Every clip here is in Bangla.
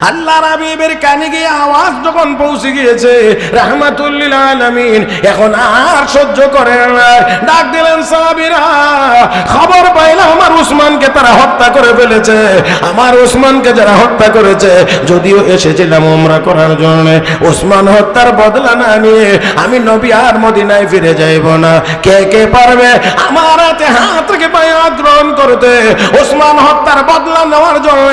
আল্লাহর হাবিবের কানে গিয়ে আওয়াজ যখন পৌঁছে গিয়েছে রাহমাতুল লিল আলামিন এখন আর সহ্য করেন না, ডাক দিলেন সাহাবীরা, খবর পাইলাম আমার উসমানকে তারা হত্যা করে ফেলেছে। আমার উসমানকে যারা হত্যা করেছে, যদিও এসেছিলাম উমরা করার জন্য, উসমান হত্যার বদলা না নিয়ে আমি নবী আর মদিনায় ফিরে যাইব না। কে কে পারবে আমার হাতে হাত রেখে বায়াত গ্রহণ করতে, উসমান হত্যার বদলা নেওয়ার জন্য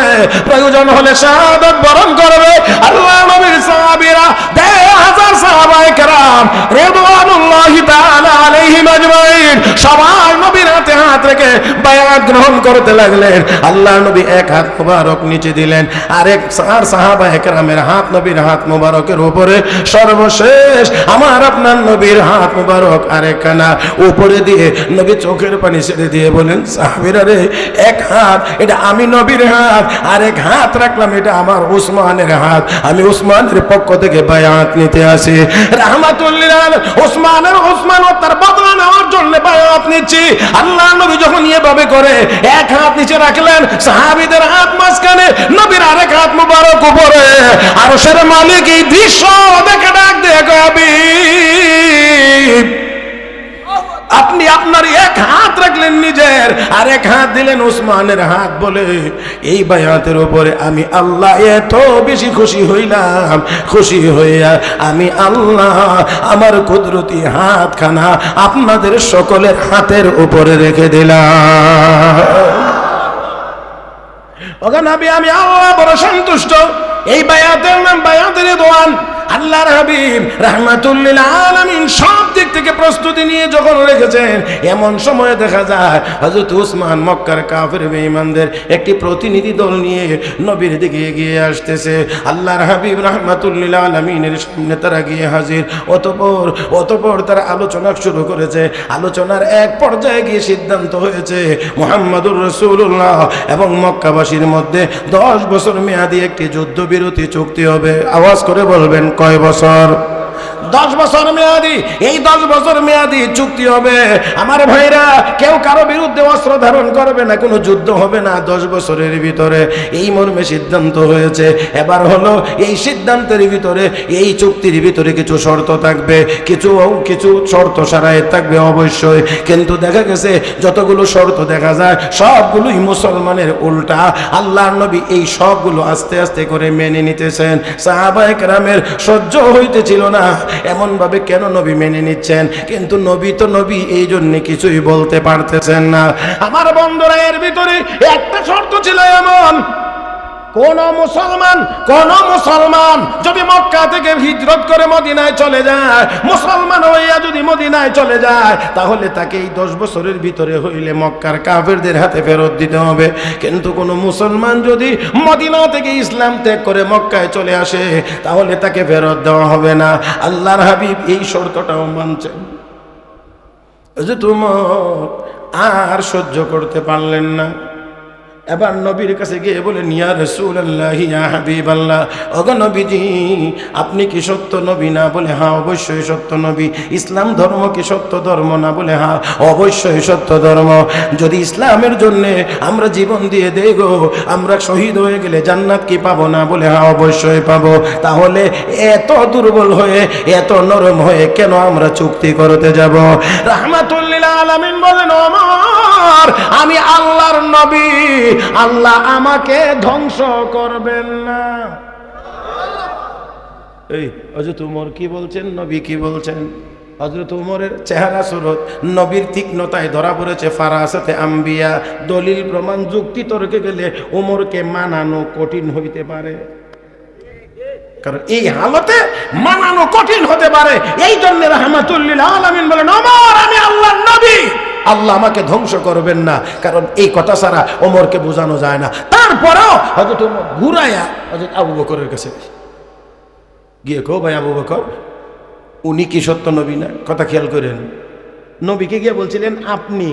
প্রয়োজন হলে শাহাদাত বরণ করবে? আল্লাহ নবীর সাহাবীরা 10,000 সাহাবায়ে কেরাম রিদওয়ানুল্লাহি তাআলা আলাইহিম আজমাইন সবাই নবীর হাতে হাত রেখে বায়াত গ্রহণ করতে লাগলেন। আল্লাহ নবী এক হাত মোবারক নিচে দিলেন, আরেক সাহাবায়ে কেরামের হাত নবীর হাত মোবারকের উপরে, সর্বশেষ আমার আপনার নবীর হাত মোবারক আরেকখানা উপরে দিয়ে নবী চোখের পানি ছেড়ে দিয়ে বলেন, সাহাবীরা রে, এক হাত এটা আমি নবীর হাত, আরেক হাত রাখলাম এটা আমার উসমানের হাত, আমি উসমানের পক্ষ থেকে বায়াত নিতে আসি। রাহমাতুল লিল আলামিন উসমান তার বদলা নেওয়ার জন্য বায়াত নিচ্ছি। আল্লাহ নবী যখন এভাবে করে এক হাত নিচে রাখলেন, সাহাবীদের হাত মাঝখানে, নবীর আরেক হাত মোবারক উপরে, আরশের মালিক এই দৃশ্য দেখে ডাক দিয়ে আপনি আপনার এক হাত রাখলেন নিজের, আর এক হাত দিলেন উসমানের হাত বলে, এই বায়াতের উপরে আমি আল্লাহ এত বেশি খুশি হইলাম, খুশি হইয়া আমি আল্লাহ আমার কুদরতি হাতখানা আপনাদের সকলের হাতের উপরে রেখে দিলাম। ওগো নবী, আমি আল্লাহ বড় সন্তুষ্ট। এই বায়াতের নাম বায়াতের রিদওয়ান। আল্লাহর হাবিব রাহমাতুল লিল আলামিন সব দিক থেকে প্রস্তুতি নিয়ে যখন রেখেছেন, এমন সময়ে দেখা যায় হযরত উসমান মক্কার কাফের বেঈমানদের একটি প্রতিনিধি দল নিয়ে নবীর দিকে এগিয়ে আসতেছে। আল্লাহর হাবিব রাহমাতুল লিল আলামিনের সামনে তারা গিয়ে হাজির। অতঃপর তারা আলোচনা শুরু করেছে। আলোচনার এক পর্যায়ে গিয়ে সিদ্ধান্ত হয়েছে মুহাম্মদুর রাসূলুল্লাহ এবং মক্কাবাসীর মধ্যে 10 বছর মেয়াদী একটি যুদ্ধবিরতি চুক্তি হবে। আওয়াজ করে বলবেন, কয় বছর? 10 বছর মেয়াদি। এই 10 বছর মেয়াদি চুক্তি হবে। আমার ভাইরা, কেউ কারো বিরুদ্ধে অস্ত্র ধারণ করবে না, কোনো যুদ্ধ হবে না 10 বছরের ভিতরে, এই মর্মে সিদ্ধান্ত হয়েছে। এবার হলো এই সিদ্ধান্তের ভিতরে, এই চুক্তির ভিতরে কিছু শর্ত থাকবে, কিছু শর্ত সারায় থাকবে অবশ্যই। কিন্তু দেখা গেছে যতগুলো শর্ত দেখা যায় সবগুলোই মুসলমানের উল্টা। আল্লাহর নবী এই সবগুলো আস্তে আস্তে করে মেনে নিতেছেন। সাহাবায়ে কেরামের সহ্য হইতেছিল না, এমন ভাবে কেন নবী মেনে নিচ্ছেন, কিন্তু নবী তো নবী, এই জন্য কিছুই বলতে পারতেছেন না। আমার বন্ধুরা, এর ভিতরে একটা শর্ত ছিল এমন, কোন মুসলমান যদি মক্কা থেকে হিজরত করে মদিনায় চলে যায়, মুসলমান হইয়া যদি মদিনায় চলে যায়, তাহলে তাকে এই 10 বছরের ভিতরে হইলে মক্কার কাফেরদের হাতে ফেরত দিতে হবে। কিন্তু কোন মুসলমান যদি মদিনা থেকে ইসলাম ত্যাগ করে মক্কায় চলে আসে, তাহলে তাকে ফেরত দেওয়া হবে না। আল্লাহর হাবিব এই শর্তটাও মানছেন। যে তোমার আর সহ্য করতে পারলেন না, এবার নবীর কাছে গিয়ে বলেন, ইয়া রাসূলুল্লাহ, ইয়া হাবিবাল্লাহ, ওগো নবীজি, আপনি কি সত্য নবী? না বলে হ্যাঁ, অবশ্যই সত্য নবী। ইসলাম ধর্ম কি সত্য ধর্ম? না বলে হ্যাঁ, অবশ্যই সত্য ধর্ম। যদি ইসলামের জন্য আমরা জীবন দিয়ে দেই গো, আমরা শহীদ হয়ে গেলে জান্নাত কি পাবো? না বলে হ্যাঁ, অবশ্যই পাবো। তাহলে এত দুর্বল হয়ে, এত নরম হয়ে কেন আমরা চুক্তি করতে যাব? রাহমাতুল লিল আলামিন বলেন, ওমর, আমি আল্লাহর নবী, আল্লাহ আমাকে ধ্বংস করবেন না। এই হযরত ওমর কি বলছেন, নবী কি বলছেন? হযরত ওমরের চেহারা সুরত নবীর তীক্ষ্ণতায় ধরা পড়েছে। ফারাসাতে আম্বিয়া, দলিল প্রমাণ যুক্তি তর্কে গেলে ওমরকে মানানো কঠিন হইতে পারে, কারণ এই হালতে মানানো কঠিন হতে পারে। এই জন্য রাহমাতুল লিল আলামিন বলেন, ওমর, আমি আল্লাহর নবী, আল্লাহ আমাকে ধ্বংস করবেন না। কারণ এই কথা ছাড়া ওমরকে বোঝানো যায় না। তারপরেও হযরত ওমর ঘুরাইয়া হযরত আবু বকরের কাছে গিয়ে কো, ভাই আবু বকর, উনি কি সত্য নবী না? কথা খেয়াল করেন, নবীকে গিয়ে বলছিলেন আপনি,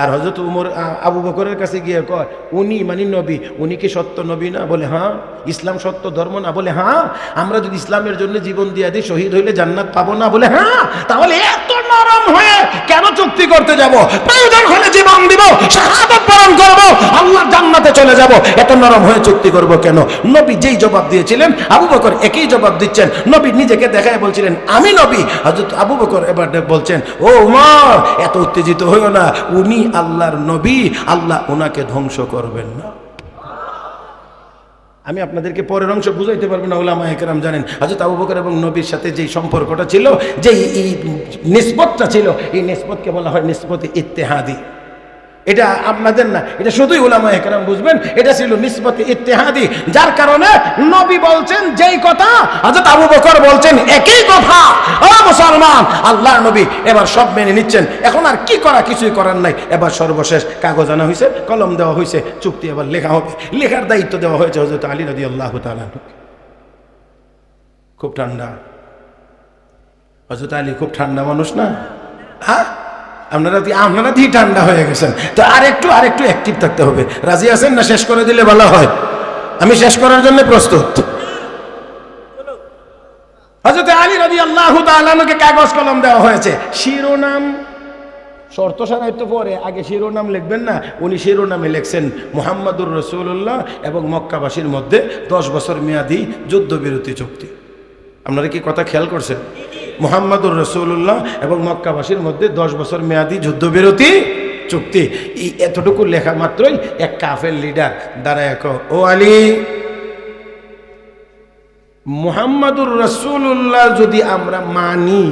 আর হযরত ওমর আবু বকরের কাছে গিয়ে কয়, উনি মানে নবী, উনি কি সত্য নবী না? বলে হ্যাঁ। ইসলাম সত্য ধর্ম না? বলে হ্যাঁ। আমরা যদি ইসলামের জন্য জীবন দিয়ে দিই, শহীদ হইলে জান্নাত পাবো না? বলে হ্যাঁ। তাহলে এত নরম হয়ে কেন চুক্তি করতে যাব? প্রয়োজন হলে জীবন দিব, শাহাদাত বরণ করব, আল্লাহর জান্নাতে চলে যাব, এত নরম হয়ে চুক্তি করব কেন? নবী যেই জবাব দিয়েছিলেন আবু বকর একই জবাব দিচ্ছেন। নবী নিজেকে দেখায় বলছিলেন আমি নবী। হযরত আবু বকর এবার বলছেন ও উমর এত উত্তেজিত হইও না, উনি আল্লাহর নবী, আল্লাহ ওনাকে ধ্বংস করবেন না। আমি আপনাদেরকে পরের অংশ বুঝাইতে পারবো না, উলামায়ে কেরাম জানেন হযরত আবু বকর এবং নবীর সাথে যেই সম্পর্কটা ছিল, যেই নিসবতটা ছিল, এই নিসবতকে বলা হয় নিসবতে ইত্তেহাদি। এটা আপনাদের না, এটা শুধুই উলামায়ে কেরাম বুঝবেন। এটা ছিল নিসবতে ইত্তেহাদি, যার কারণে নবী বলছেন যেই কথা হযরত আবু বকর বলছেন একই কথা। ও মুসলমান, আল্লাহর নবী এবার সব মেনে নিচ্ছেন, এখন আর কি করা, কিছুই করার নাই। এবার সর্বশেষ কাগজ আনা হয়েছে, কলম দেওয়া হয়েছে, চুক্তি এবার লেখা হবে। লেখার দায়িত্ব দেওয়া হয়েছে হযরত আলী রাদিয়াল্লাহু তাআলা। খুব ঠান্ডা, হযরত আলী খুব ঠান্ডা মানুষ না? হ্যাঁ, আপনারা দিয়ে ঠান্ডা হয়ে গেছেন, তো আরেকটু অ্যাক্টিভ থাকতে হবে। রাজি আছেন না শেষ করে দিলে ভালো হয়? আমি শেষ করার জন্য প্রস্তুত। হযরত আলী রাদিয়াল্লাহু তাআলা আনহুকে কাগজ কলম দেওয়া হয়েছে, শিরোনাম শর্ত সারাইত পরে আগে শিরোনাম লিখবেন না, উনি শিরোনামে লিখছেন মুহাম্মাদুর রাসূলুল্লাহ এবং মক্কাবাসীর মধ্যে 10 বছর মেয়াদী যুদ্ধবিরতি চুক্তি। আপনারা কি কথা খেয়াল করছেন? মুহাম্মাদুর রাসূলুল্লাহ এবং মক্কাবাসীর মধ্যে 10 বছর মেয়াদী যুদ্ধবিরতি চুক্তি। এই এতটুকু লেখা মাত্রই এক কাফের লিডার দাঁড়ায় ও আলী, মুহাম্মাদুর রাসূলুল্লাহ যদি আমরা মানি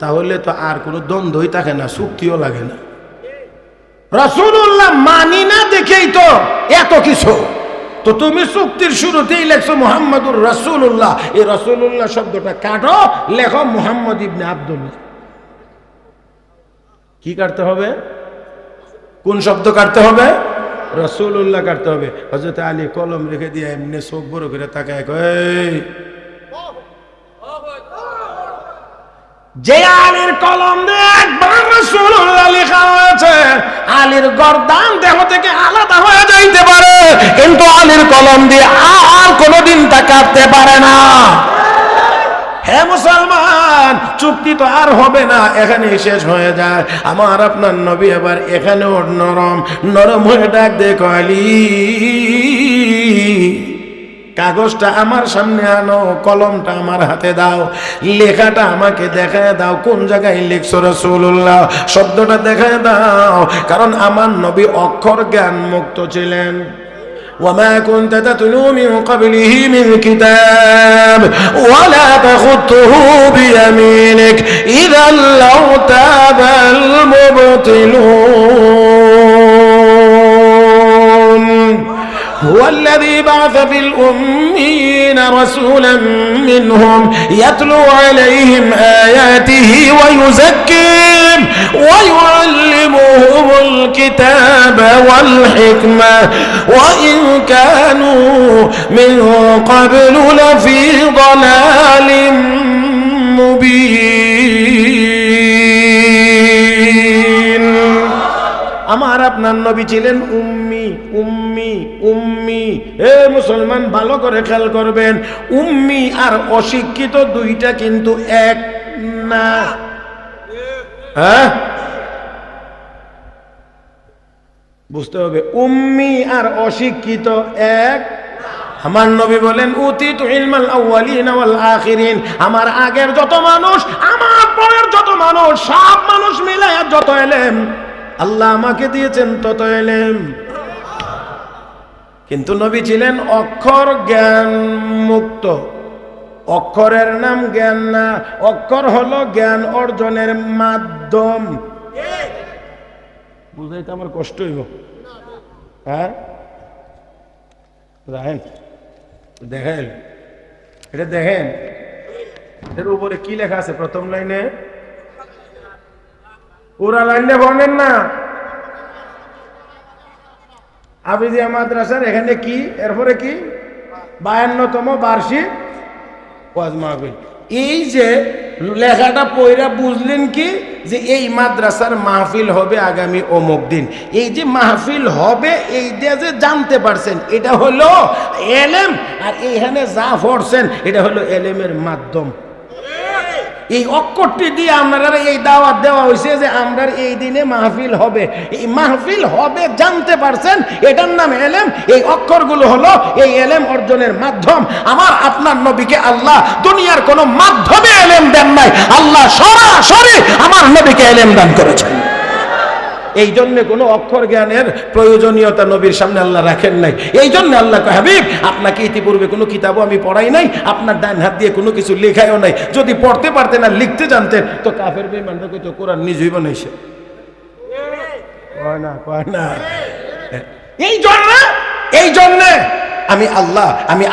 তাহলে তো আর কোনো দ্বন্দ্বই থাকে না, চুক্তিও লাগে না। রাসূলুল্লাহ মানি না দেখেই তো এত কিছু। তো তুমি চুক্তির শুরুতেই লেখছো মুহাম্মাদুর রাসূলুল্লাহ, এই রাসূলুল্লাহ শব্দটা কাটো, লেখো মুহাম্মদ ইবনে আব্দুল্লাহ। কি কাটতে হবে? কোন শব্দ কাটতে হবে? রাসূলুল্লাহ কাটতে হবে। হযরত আলী কলম রেখে দিয়ে এমনি চোখ বড় করে তাকায় কয়, যে আলীর কলম দিয়ে একবার রাসূলুল্লাহ লেখা হয়েছে, আলীর গর্দান দেহ থেকে আলাদা হয়ে যাইতে পারে, কিন্তু আলীর কলম দিয়ে আর কোনোদিন তা কাটতে পারে না। হে মুসলমান, চুক্তি তো আর হবে না, এখানে শেষ হয়ে যায়। আমার আপনার নবী এবার এখানেও নরম হয়ে ডাক দেখো আলী, কাগজটা আমার সামনে আনো, কলমটা আমার হাতে দাও, লেখাটা আমাকে দেখায় দাও, কোন জায়গায় লিখছো রাসূলুল্লাহ, শব্দটা দেখায় দাও। কারণ আমার নবী অক্ষর জ্ঞান মুক্ত ছিলেন। وما كنت تتلو من قبله من كتاب ولا تخطه بيمينك إذا لارتاب المبطلون هو الذي بعث في الأميين رسولا منهم يتلو عليهم آياته ويزكيهم ويعلمهم الكتاب والحكمة وإن كانوا من قبل لفي ضلال مبين. আমার আপনার নবী ছিলেন উম্মি উম্মি উম্মি। এ মুসলমান ভালো করে খেয়াল করবেন, উম্মি আর অশিক্ষিত দুইটা কিন্তু এক না। হ্যাঁ, বুঝতে হবে, উম্মি আর অশিক্ষিত এক। আমার নবী বলেন উতিতু ইলমাল আউয়ালিন ওয়াল আখিরিন, আমার আগের যত মানুষ, আমার পরের যত মানুষ, সব মানুষ মিলে যত ইলম আল্লাহ আমাকে দিয়েছেন তত ইলম। কিন্তু নবী ছিলেন অক্ষর জ্ঞান মুক্ত। অক্ষরের নাম জ্ঞান না, অক্ষর হলো জ্ঞান অর্জনের মাধ্যম। বুঝাইতে আমার কষ্ট হইব। হ্যাঁ, দেখেন এটা, দেখেন এর উপরে কি লেখা আছে প্রথম লাইনে, পুরা লাইনে বলেন না। হাফিজিয়া মাদ্রাসার এখানে কি, এরপরে কি 52তম বার্ষিক ওয়াজ মাহফিল। এই যে লেখাটা পয়রা বুঝলেন কি, যে এই মাদ্রাসার মাহফিল হবে আগামী অমুক দিন। এই যে মাহফিল হবে এইটা যে জানতে পারছেন, এটা হলো এলেম। আর এইখানে যা পড়ছেন এটা হলো এলেমের মাধ্যম। এই অক্ষরটি দিয়ে আপনারা এই দাওয়াত দেওয়া হয়েছে যে আমরা এই দিনে মাহফিল হবে। এই মাহফিল হবে জানতে পারছেন, এটার নাম এলেম। এই অক্ষরগুলো হলো এই এলেম অর্জনের মাধ্যম। আমার আপনার নবীকে আল্লাহ দুনিয়ার কোনো মাধ্যমে এলেম দেন নাই, আল্লাহ সরাসরি আমার নবীকে এলেম দান করেছেন। এই জন্য কোনো অক্ষর জ্ঞানের প্রয়োজনীয়তা নবীর সামনে আল্লাহ রাখেন নাই। এই জন্য আল্লাহ কয়, হাবিব আপনাকে ইতিপূর্বে কোনো কিতাবও আমি পড়াই নাই, আপনার ডান হাত দিয়ে কোনো কিছু লেখাইও নাই। যদি পড়তে পারতেন আর লিখতে জানতেন তো কাফের বেঈমানরা কইতো কোরআন নিজেই বানাইছে। কয় না। এই জন্য আমি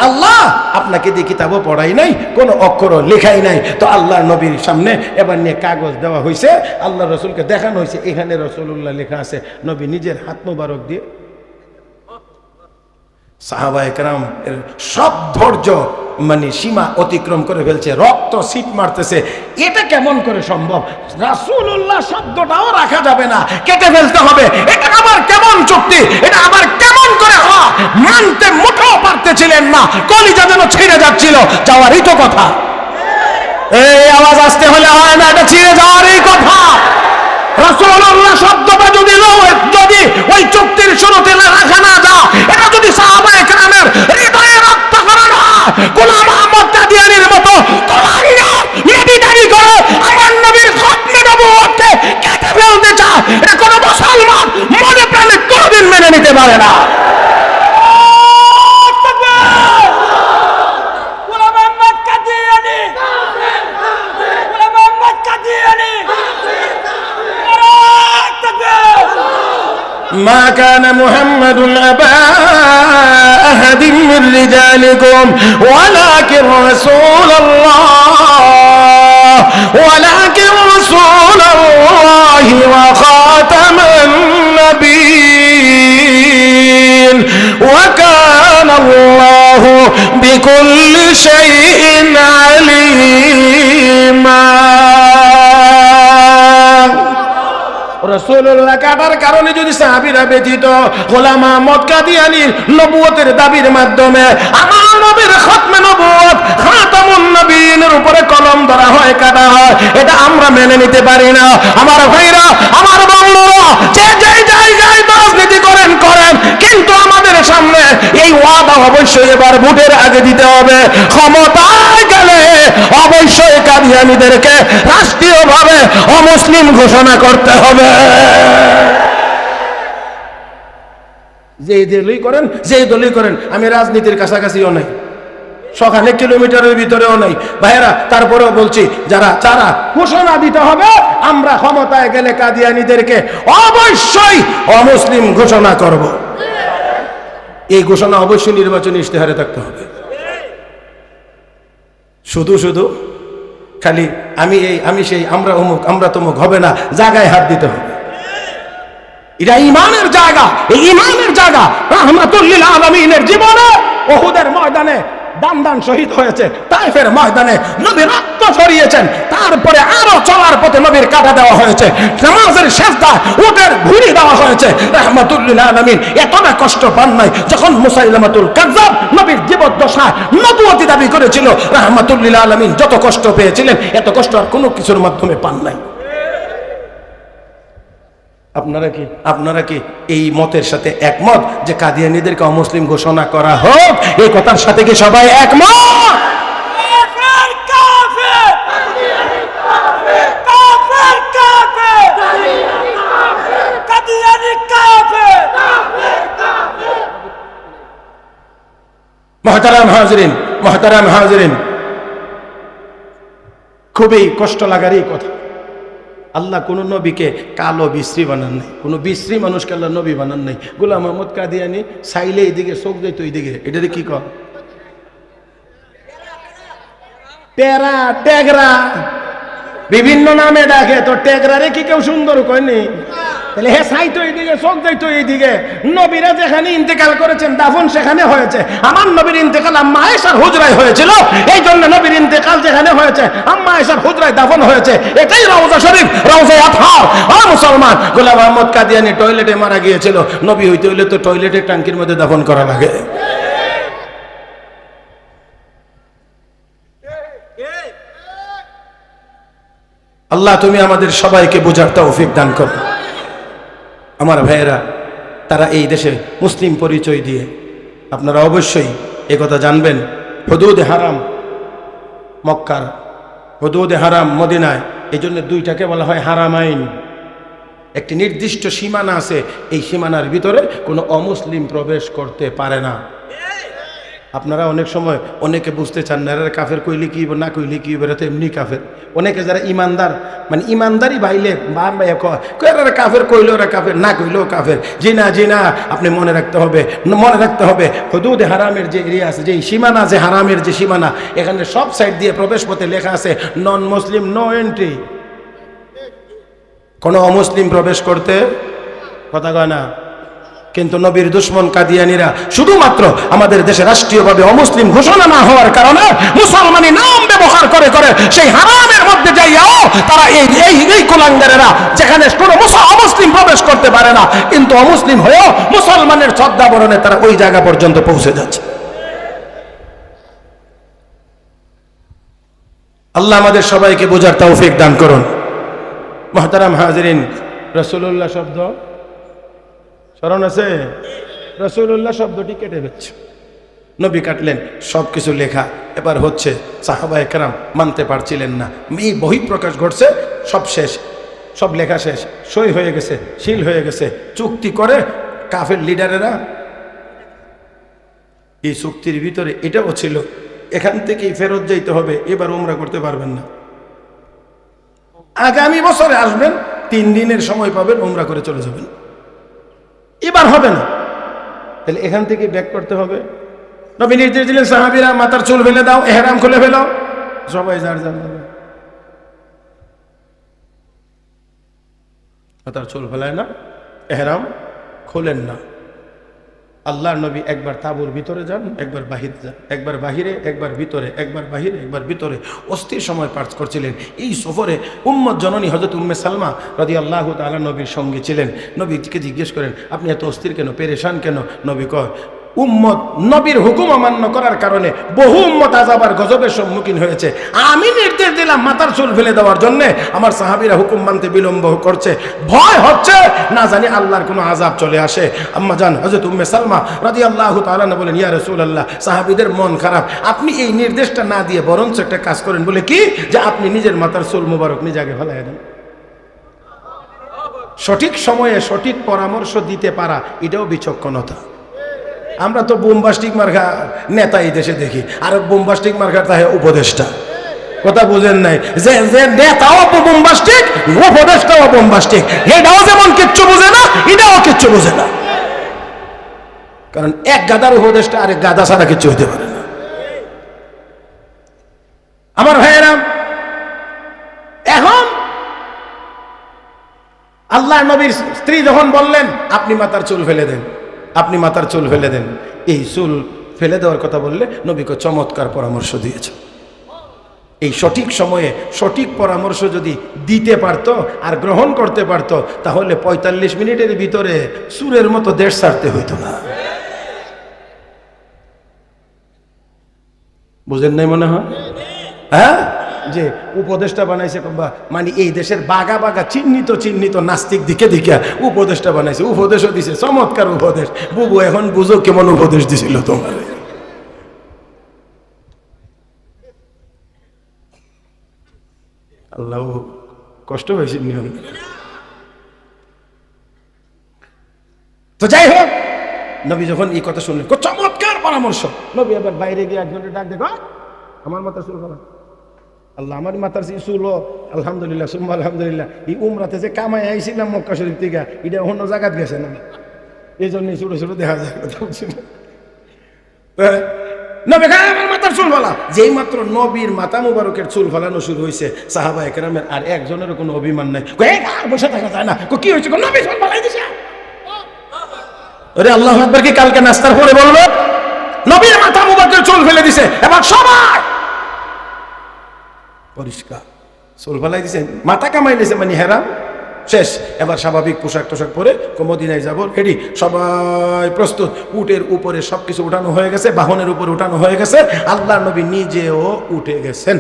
আল্লাহ আপনাকে দিয়ে কিতাবও পড়াই নাই, কোনো অক্ষরও লেখাই নাই। তো আল্লাহর নবীর সামনে এবার নিয়ে কাগজ দেওয়া হয়েছে, আল্লাহ রসুলকে দেখানো হয়েছে, এখানে রসুল্লাহ লেখা আছে। নবী নিজের হাত মোবারক দিয়ে, সাহাবায়ে কেরাম এর সব ধৈর্য মানে সীমা অতিক্রম করে ফেলছে, রক্ত সিট মারতেছে। এটা কেমন করে সম্ভব? রাসূলুল্লাহ শব্দটাও রাখা যাবে না, কেটে ফেলতে হবে। এটা আবার কেমন চুক্তি? এটা আবার কেমন করে হয়? মানতে মোটেও পারতেছিলেন না, কলিজা যেন ছিঁড়ে যাচ্ছিল। যাওয়ারই তো কথা, এই আওয়াজ আসতে হলে হয় না, এটা ছিঁড়ে যাওয়ারই কথা। রাসূলুল্লাহ শব্দটা যদি ওই চুক্তির শুরুতে রাখা না যায়, এটা যদি সাহাবায়ে কেরামের হৃদয়ে রক্ত করা না, গোলাম আহমদ কাদিয়ানীর মতো করে আমার নবীর খতমে নবুয়তকে কেটে ফেলতে চায়, এটা কোনো মুসলমান মনে প্রাণে কোনোদিন মেনে নিতে পারে না। ما كان محمد أبا أحد من رجالكم ولكن رسول الله وخاتم النبيين وكان الله بكل شيء عليما। রাসূলুল্লাহ কাটার কারণে যদি সাহাবীরা ব্যতীত গোলাম আহমদ কাদিয়ানীর নবুয়তের দাবির মাধ্যমে আমার নবীর খতমে নবুয়ত খাতামুন নবীনের উপরে কলম ধরা হয়, কাটা হয়, এটা আমরা মেনে নিতে পারি না। আমার ভাইরা, আমার বন্ধুরা, যে যেই জায়গায় রাজনীতি করেন, কিন্তু আমাদের সামনে এই ওয়াদা অবশ্যই এবার ভোটের আগে দিতে হবে। ক্ষমতায় গেলে অবশ্যই কাদিয়ানীদেরকে রাষ্ট্রীয়ভাবে অমুসলিম ঘোষণা করতে হবে। যে দলই করেন, আমি রাজনীতির কাছাকাছিও নাই, সকালে কিলোমিটারের ভিতরেও নাই ভাইয়েরা। তারপরেও বলছি, যারা ঘোষণা দিতে হবে আমরা ক্ষমতায় গেলে কাদিয়ানীদেরকে অবশ্যই অমুসলিম ঘোষণা করব। এই ঘোষণা অবশ্যই নির্বাচনী ইশতেহারে থাকতে হবে। শুধু খালি আমি সেই, আমরা অমুক, আমরা তমুক হবে না, জায়গায় হাত দিতে হবে। এটা ঈমানের জায়গা, এই ঈমানের জায়গা। রাহমাতুল লিল আলামিনের জীবনে উহুদের ময়দানে দান শহীদ হয়েছে, তায়েফের ময়দানে নবী রক্ত ঝরিয়েছেন, তারপরে আরো চলার পথে নবীর কাটা দেওয়া হয়েছে, নামাজের সেজদায় উটের ভুঁড়ি দেওয়া হয়েছে। রাহমাতুল লিল আলামিন এতটা কষ্ট পান নাই যখন মুসাইলামাতুল কাযযাব নবীর জীবদ্দশায় নবুয়তি দাবি করেছিল। রাহমাতুল লিল আলামিন যত কষ্ট পেয়েছিলেন, এত কষ্ট আর কোনো কিছুর মাধ্যমে পান নাই। আপনারা কি এই মতের সাথে একমত যে কাদিয়ানীদেরকে অমুসলিম ঘোষণা করা হোক? এই কথার সাথে কি সবাই একমত? মুহতারাম হাজিরিন, খুবই কষ্ট লাগার এই কথা। আল্লাহ কোন নবীকে কালো বিশ্রী বানান নাই, কোন বিশ্রী মানুষকে আল্লাহ নবী বানান নাই। গোলাম আহমদ কাদিয়ানী চাইলে এইদিকে চোখ যাইতো এইদিকে, এটাতে কি কর টেরা টেগরা বিভিন্ন নামে ডাকে। তো টেগরারে কি কেউ সুন্দর কয়নি? তাহলে হে চাইতো এইদিকে, চোখ যাইতো এইদিকে। নবীরা যেখানে ইন্তেকাল করেছেন দাফন সেখানে হয়েছে। আমার নবীর ইন্তেকাল আম্মা আয়েশার হুজরায় হয়েছিল, এই জন্য নবীর ইন্তেকাল যেখানে হয়েছে আম্মা আয়েশার হুজরায় দাফন হয়েছে। এটাই রওজা শরীফ, রওজা আতহার। মুসলমান, গোলাম আহমদ কাদিয়ানী টয়লেটে মারা গিয়েছিল। নবী হইতে হইলে তো টয়লেটের ট্যাঙ্কির মধ্যে দাফন করা লাগে। আল্লাহ তুমি আমাদের সবাইকে বোঝার তৌফিক দান করো। আমার ভাইয়েরা, তারা এই দেশে মুসলিম পরিচয় দিয়ে, আপনারা অবশ্যই একথা জানবেন, হুদুদ হারাম মক্কার, হুদুদ হারাম মদিনায়, এই জন্য দুইটাকে বলা হয় হারাম আইন। একটি নির্দিষ্ট সীমানা আছে, এই সীমানার ভিতরে কোনো অমুসলিম প্রবেশ করতে পারে না। আপনারা অনেক সময় অনেকে বুঝতে চান না, এরা কাফের কইলে কি না কইলে কি, বেরোতে এমনি কাফের। অনেকে যারা ইমানদার, মানে ইমানদারি বাইলে এরা কাফের কইলেও ওরা কাফের, না কইলেও কাফের। জি না, আপনি মনে রাখতে হবে হুদুদ হারামের যে এরিয়া আছে, যে সীমানা আছে, হারামের যে সীমানা, এখানে সব সাইড দিয়ে প্রবেশ পথে লেখা আছে নন মুসলিম নো এন্ট্রি। কোনো অমুসলিম প্রবেশ করতে কথা কয় না। কিন্তু নবীর দুশমন কাদিয়ানীরা শুধুমাত্র আমাদের দেশে রাষ্ট্রীয়ভাবে অমুসলিম ঘোষণা না হওয়ার কারণে মুসলমানি নাম ব্যবহার করে সেই হারামের মধ্যে যাইয়াও তারা এই কুলাঙ্গারেরা, যেখানে কোনো অমুসলিম প্রবেশ করতে পারে না, কিন্তু অমুসলিম হয়েও মুসলমানের শ্রদ্ধাবরণে তারা ওই জায়গা পর্যন্ত পৌঁছে যাচ্ছে। আল্লাহ আমাদের সবাইকে বোঝার তৌফিক দান করুন। মুহতারাম হাজিরিন, রাসূলুল্লাহ শব্দ স্মরণ আছে? রাসূলুল্লাহ শব্দটি কেটে ফেলছে, নবী কাটলেন, সব কিছু লেখা এবার হচ্ছে। সাহাবায়ে কেরাম মানতে পারছিলেন না, এই বহিঃপ্রকাশ ঘটছে, সব শেষ, সব লেখা শেষ, সই হয়ে গেছে, সিল হয়ে গেছে, চুক্তি করে কাফের লিডারেরা। এই চুক্তির ভিতরে এটাও ছিল, এখান থেকেই ফেরত যাইতে হবে, এবার উমরা করতে পারবেন না। আগামী বছরে আসবেন, 3 দিনের সময় পাবেন, উমরা করে চলে যাবেন, এবার হবে না। তাহলে এখান থেকে ব্যাক করতে হবে। নবী নির্দেশ দিলেন, সাহাবীরা মাথার চুল ফেলে দাও, ইহরাম খুলে ফেলো, সবাই যার যার মাথার চুল ফেলায় না, ইহরাম খোলেন না। আল্লাহর নবী একবার তাঁবুর ভিতরে যান, একবার বাহিরে যান, একবার বাহিরে, একবার ভিতরে, একবার বাহিরে, একবার ভিতরে, অস্থির সময় পার করছিলেন। এই সফরে উম্মত জননী হযরত উম্মে সালমা রাদিয়াল্লাহু তাআলা নবীর সঙ্গে ছিলেন। নবীকে জিজ্ঞেস করেন, আপনি এত অস্থির কেন, পেরেশান কেন? নবী কয়, উম্মত নবীর হুকুম অমান্য করার কারণে বহু উম্মত আযাব আর গজবের সম্মুখীন হয়েছে। আমি নির্দেশ দিলাম মাথার চুল ফেলে দেওয়ার জন্য, আমার সাহাবীরা হুকুম মানতে বিলম্ব করছে, ভয় হচ্ছে না জানি আল্লাহর কোনো আযাব চলে আসে। আম্মা জান হযরত উম্মে সালমা রাদিয়াল্লাহু তাআলা বলেন, ইয়া রাসূলুল্লাহ, সাহাবীদের মন খারাপ, আপনি এই নির্দেশটা না দিয়ে বরঞ্চ একটা কাজ করেন। বলে কি? যে আপনি নিজের মাথার চুল মুবারক নিজে আগে ফেলাইয়া দেন। সঠিক সময়ে সঠিক পরামর্শ দিতে পারা, এটাও বিচক্ষণতা। আমরা তো বোমবাস্টিক মার্কা নেতা এই দেশে দেখি, আর বোমবাস্টিক মার্কা তাহে উপদেষ্টা। কথা বুঝেন নাই? যে নেতাও বোমবাস্টিক, উপদেষ্টাও বোমবাস্টিক। এটাও যেমন কিচ্ছু বুঝে না, এটাও কিচ্ছু বুঝে না। কারণ এক গাদার উপদেষ্টা আরেক গাদা ছাড়া কিচ্ছু হতে পারে না। আমার ভাইয়েরা, এখন আল্লাহ নবীর স্ত্রী যখন বললেন, আপনি মাথার চুল ফেলে দেন, আপনি মাথার চুল ফেলে দেন, এই চুল ফেলে দেওয়ার কথা বললে নবীকে চমৎকার পরামর্শ দিয়েছে। এই সঠিক সময়ে সঠিক পরামর্শ যদি দিতে পারতো আর গ্রহণ করতে পারতো, তাহলে 45 মিনিটের ভিতরে সুরের মতো দেশ ছাড়তে হইতো না। বুঝেন নাই মনে হয়? হ্যাঁ, যে উপদেষ্টা বানাইছে, মানে এই দেশের বাগা বাগা চিহ্নিত নাস্তিক দিকে দিকে উপদেষ্টা বানাইছে, উপদেশও দিছে, চমৎকার উপদেশ। বুবু এখন বুঝো কেমন উপদেশ দিছিল তোমার। আল্লাহ কষ্ট হয়েছে নিয়ম। তো যাই হোক, নবী যখন এই কথা শুনলেন, চমৎকার পরামর্শ। নবী আবার বাইরে গিয়ে একজনের ডাক দেখো, আমার মাথা শুরু করা, আল্লাহ আমার মাথার চুল, আলহামদুলিল্লাহ সুম্মা আলহামদুলিল্লাহ। এই উমরাতে যে কামাই আইছিলাম মক্কা শরীফ থেকে, এটা অন্য জায়গাত গেছে না, এই জন্যই ছোট ছোট দেখা যায়। নবী আমার মাথার চুল ফেলা। যেই মাত্র নবীর মাথা মুবারকের চুল ফেলানো শুরু হয়েছে, সাহাবায়ে কেরামের আর একজনের কোনো অভিমান নাই। বসে থাকা যায় না, কি হয়েছে? নবী চুল ফেলাই দিছে। আরে আল্লাহু আকবার কি কালকে নাস্তার পরে বলবো? নবীর মাথা মুবারকের চুল ফেলে দিছে। এবার সবাই পরিষ্কার চুল ফেলাই দিছে, মাথা কামাই দিছে, মানে হেরাম শেষ। এবার স্বাভাবিক পোশাক টোশাক পরে মদিনায় যাব, রেডি, সবাই প্রস্তুত। উটের উপরে সবকিছু উঠানো হয়ে গেছে, বাহনের উপরে উঠানো হয়ে গেছে, আল্লাহর নবী নিজেও উঠে গেছেন।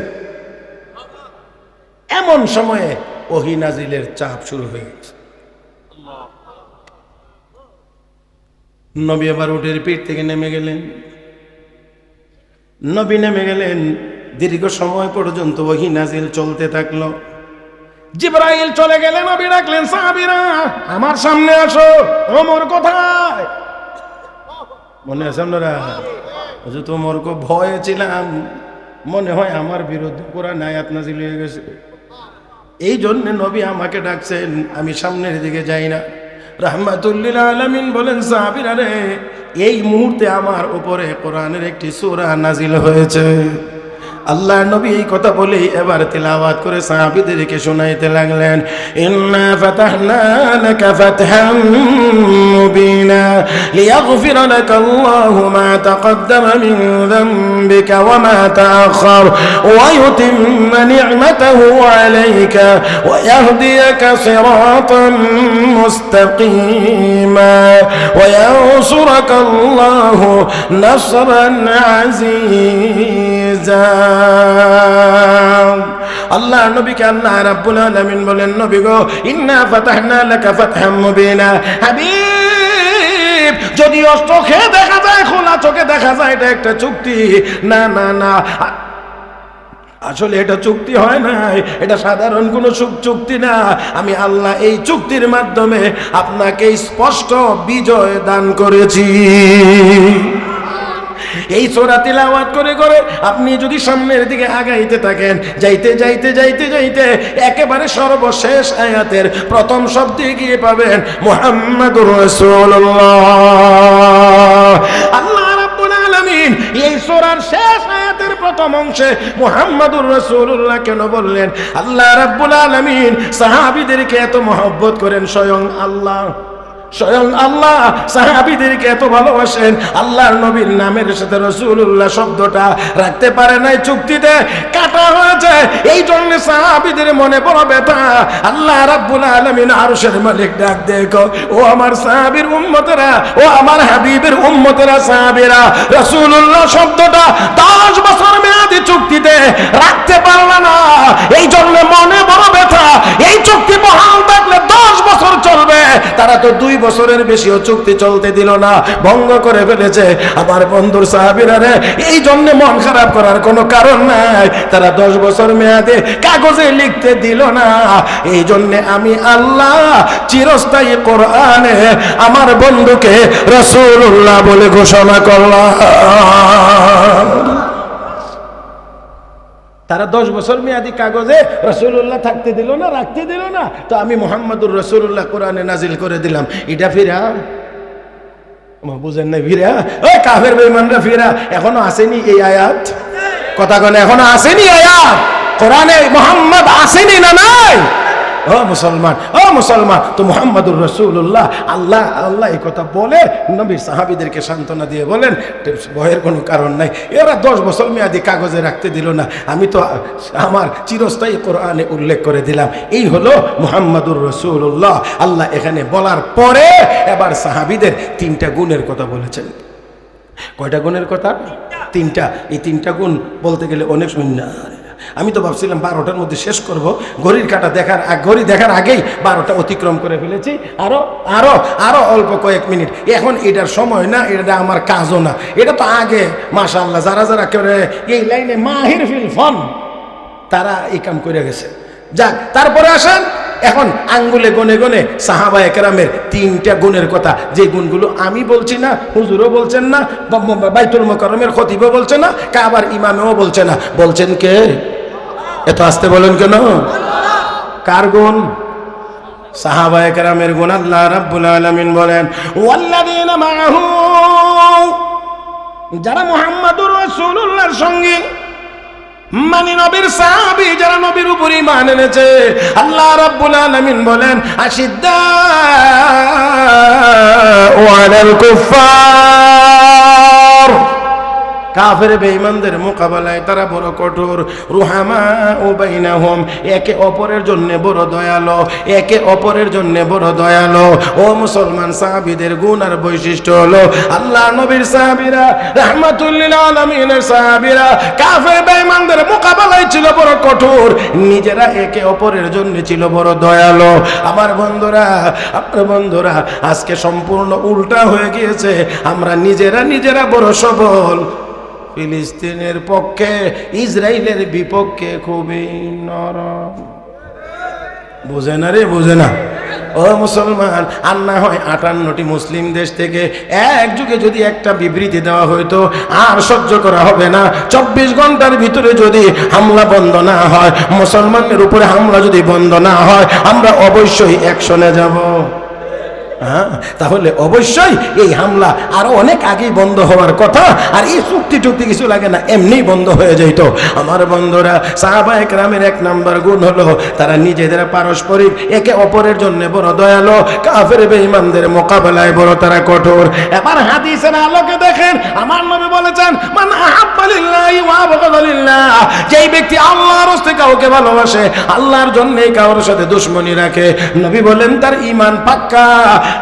এমন সময়ে ওহী নাজিলের চাপ শুরু হয়ে গেছে। নবী আবার উটের পিঠ থেকে নেমে গেলেন। নবী নেমে গেলেন, দীর্ঘ সময় পর্যন্ত ওহী নাজিল চলতে থাকলো। জিবরাইল চলে গেলেন, নবী ডাকলেন, সাহাবীরা আমার সামনে আসো। ওমর কোথায়? মনে আছে আপনারা? তোমার খুব ভয়ে ছিলাম, মনে হয় আমার বিরুদ্ধে কোরআন আয়াত নাযিল হয়ে গেছে, এই জন্য নবী আমাকে ডাকছেন, আমি সামনের দিকে যাই না। রাহমাতুল লিল আলামিন বলেন, সাহাবীরা রে, এই মুহূর্তে আমার উপরে কোরআনের একটি সূরা নাযিল হয়েছে। আল্লাহ নবী এই কথা বলে এবার তিলাওয়াত করে সাহাবীদেরকে শোনাইতে লাগলেন, ইন্না ফাতাহনা লাকা ফাতহাম মুবিনা লিয়াগফিরা লাকা আল্লাহু মা তাকদ্দামা মিন যামবিকা ওয়া মা তাআখার ওয়া ইউতিম্মা নি'মাতাহু আলাইকা ওয়া ইয়াহদিয়াকা সিরাতাম মুস্তাকিমা ওয়া ইয়ানসুরাকা আল্লাহু নাসরান আজিজা। আল্লাহ নবীকে আল্লাহ রাব্বুল আলামিন বলেন, নবী গো, ইন্না ফাতাহনা লাকা ফাতহাম মুবিনা। হাবিব, যদি চোখে দেখা যায়, খোলা চোখে দেখা যায় এটা একটা চুক্তি, না না না, আসলে এটা চুক্তি হয় না, এটা সাধারণ কোনো চুক্তি না। আমি আল্লাহ এই চুক্তির মাধ্যমে আপনাকে স্পষ্ট বিজয় দান করেছি। এই সূরা তিলাওয়াত করে করে আপনি যদি সামনের দিকে আগাইতে থাকেন, যাইতে যাইতে যাইতে যাইতে একেবারে সর্বশেষ আয়াতের প্রথম শব্দে গিয়ে পাবেন মুহাম্মাদুর রাসূলুল্লাহ। আল্লাহ রাব্বুল আলামিন এই সূরার শেষ আয়াতের প্রথম অংশে মুহাম্মাদুর রাসূলুল্লাহ কেন বললেন? আল্লাহ রাব্বুল আলামিন সাহাবীদেরকে এত মহব্বত করেন, স্বয়ং আল্লাহ সাহাবীদেরকে এত ভালোবাসেন, আল্লাহর নবীর নামের সাথে রাসূলুল্লাহ শব্দটা রাখতে পারে নাই, চুক্তিতে কাটা হয়েছে। এই জন্য সাহাবীদের মনে বড় ব্যথা। আল্লাহ রাব্বুল আলামিন আরশের মালিক ডাক দেখো, ও আমার সাহাবীর উম্মতেরা, ও আমার হাবিবের উম্মতেরা, সাহাবীরা, রাসূলুল্লাহ শব্দটা 10 বছর মেয়াদী চুক্তিতে রাখতে পারলো না, এই জন্য মনে বড় ব্যথা। এই চুক্তি বহাল থাকলে 10 বছর চলবে, তারা তো 2 বছরের বেশিও চুক্তি চলতে দিল না, ভঙ্গ করে ফেলেছে। আমার বন্ধুর সাহাবীরা রে, এই জন্য মন খারাপ করার কোনো কারণ নাই, তারা 10 বছর মেয়াদে কাগজে লিখতে দিল না। এই জন্য আমি আল্লাহ চিরস্থায়ী কোরআনে আমার বন্ধুকে রাসূলুল্লাহ বলে ঘোষণা করলাম। তারা 10 বছর মেয়াদি কাগজে রাসূলুল্লাহ থাকতে দিল না, রাখতে দিল না, তো আমি মুহাম্মাদুর রাসূলুল্লাহ কোরআনে নাজিল করে দিলাম। এটা ফিরা বুঝেন না? ফিরা ওই কাফের বেঈমানরা ফিরা এখনো আসেনি এই আয়াত, কথা কনে এখনো আসেনি আয়াত, কোরআনে মুহাম্মদ আসেনি না নাই? ও মুসলমান, ও মুসলমান, তো মুহাম্মাদুর রাসূলুল্লাহ আল্লাহ এই কথা বলে নবী সাহাবীদেরকে সান্ত্বনা দিয়ে বলেন, ভয়ের কোনো কারণ নাই। এরা 10 বছর মেয়াদি কাগজে রাখতে দিল না, আমি তো আমার চিরস্থায়ী কোরআনে উল্লেখ করে দিলাম। এই হলো মুহাম্মাদুর রাসূলুল্লাহ। আল্লাহ এখানে বলার পরে এবার সাহাবীদের 3টা গুণের কথা বলেছেন। কয়টা গুণের কথা? 3টা। এই 3টা গুণ বলতে গেলে অনেক শূন্য। আমি তো ভাবছিলাম 12টার মধ্যে শেষ করব, ঘড়ি দেখার আগেই 12টা অতিক্রম করে ফেলেছি। আরো অল্প কয়েক মিনিট। এখন এটার সময় না, এটা আমার কাজও না, এটা তো আগে মাশাআল্লাহ যারা করে এই লাইনে মাহির ফিল ফন, তারা এই কাম করে গেছে। যাক, তারপরে আসেন এখন আঙ্গুলে গনে গনে সাহাবায়ে কেরামের 3টা গুণের কথা, যে গুণগুলো আমি বলছি না, হুজুরও বলছেন না, বাইতুল মুকাররমের খতিবও বলছে না, কাবার ইমামও বলছে না, বলছেন কে? এত আসতে বলেন কেন? কার গুণ? সাহাবায়ে কেরামের গুণ। আল্লাহ রাব্বুল আলামিন বলেন, ওয়াল্লাযীনা মাআহু, যারা মুহাম্মাদুর রাসূলুল্লাহর সঙ্গে মানে নবীর সাহাবী, যারা নবীর উপর ঈমান এনেছে, আল্লাহ রাব্বুল আলামিন বলেন, আশিদ্দাউ আলাল কুফফার, কাফের বেঈমানদের মোকাবেলায় তারা বড় কঠোর। রুহামাউ বাইনাহুম, একে অপরের জন্য বড় দয়ালু, একে অপরের জন্য বড় দয়ালু। ও মুসলমান, সাহাবীদের গুণ আর বৈশিষ্ট্য হলো, আল্লাহ নবীর সাহাবীরা, রাহমাতুল লিল আলামিনের সাহাবীরা কাফের বেঈমানদের মোকাবেলায় ছিল বড় কঠোর, নিজেরা একে অপরের জন্য ছিল বড় দয়ালু। আমার বন্ধুরা আজকে সম্পূর্ণ উল্টা হয়ে গিয়েছে। আমরা নিজেরা বড় সবল, ফিলিস্তিনের পক্ষে ইসরায়েলের বিপক্ষে খুবই নরম। বুঝে না রে, বুঝে না। ও মুসলমান, আর না হয় 58টি মুসলিম দেশ থেকে এক যুগে যদি একটা বিবৃতি দেওয়া হইতো, আর সহ্য করা হবে না। 24 ঘন্টার ভিতরে যদি হামলা বন্ধ না হয়, মুসলমানদের উপরে হামলা যদি বন্ধ না হয়, আমরা অবশ্যই অ্যাকশনে যাব। হ্যাঁ, তাহলে অবশ্যই এই হামলা আরো অনেক আগেই বন্ধ হওয়ার কথা, আর এই চুক্তি কিছু লাগে না, এমনি বন্ধ হয়ে যেত। আমার বন্ধুরা, সাহাবায়ে কেরামের 1 নাম্বার গুণ হলো তারা নিজেদের পারস্পরিক একে অপরের জন্য বড় দয়ালু, কাফের বেঈমানদের মোকাবেলায় বড় তারা কঠোর। এবার হাদিসের আলোকে দেখেন, আমার নবী বলেছেন, মান আহাব্বা লিল্লাহি ওয়া আবগাদা লিল্লাহ, যেই ব্যক্তি আল্লাহর রাস্তে কাউকে ভালোবাসে, আল্লাহর জন্যই কারোর সাথে দুশমনি রাখে, নবী বলেন তার ঈমান পাক্কা।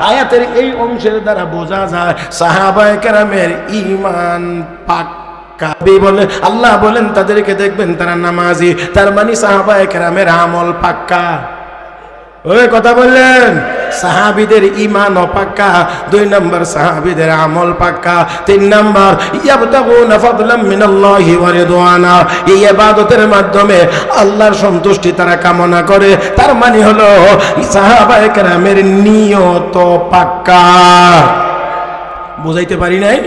আয়াতের এই অংশের দ্বারা বোঝা যায় সাহাবায়ে কেরামের ঈমান পাক্কা। বলেন আল্লাহ বলেন তাদেরকে দেখবেন তারা নামাজি, তার মানে সাহাবায়ে কেরামের আমল পাক্কা। ওই কথা বললেন, সাহাবীদের ঈমান পাক্কা। 2 নাম্বার সাহাবীদের আমল পাক্কা। 3 নাম্বার ইয়াবতাগুনা ফাদলাম মিনাল্লাহি ওয়া রিদওয়ানা, এই ইবাদতের মাধ্যমে আল্লাহর সন্তুষ্টি তারা কামনা করে। তার মানে হলো সাহাবায়ে কেরামের নিয়ত পাক্কা। বুঝাইতে পারি নাই?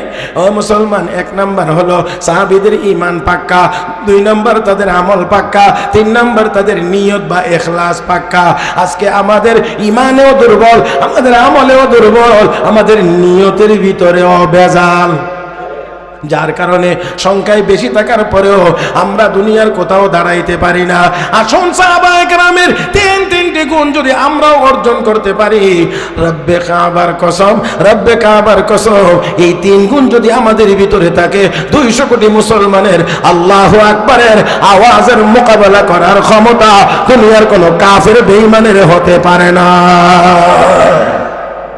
ও মুসলমান, 1 নাম্বার হলো সাহাবীদের ঈমান পাক্কা, 2 নাম্বার তাদের আমল পাক্কা, 3 নাম্বার তাদের নিয়ত বা ইখলাস পাক্কা। আজকে আমাদের ঈমানেও দুর্বল, আমাদের আমলেও দুর্বল, আমাদের নিয়তের ভিতরেও ভেজাল, যার কারণে সংখ্যায় বেশি থাকার পরেও আমরা দুনিয়ার কোথাও দাঁড়াইতে পারি না। আসুন সাহাবায়ে কেরামের 3টি গুণ যদি আমরাও অর্জন করতে পারি, রব্বে কাবার কসম, এই 3 গুণ যদি আমাদের ভিতরে থাকে, 200 কোটি মুসলমানের আল্লাহু আকবারের আওয়াজের মোকাবেলা করার ক্ষমতা দুনিয়ার কোনো কাফের বেঈমানের হতে পারে না।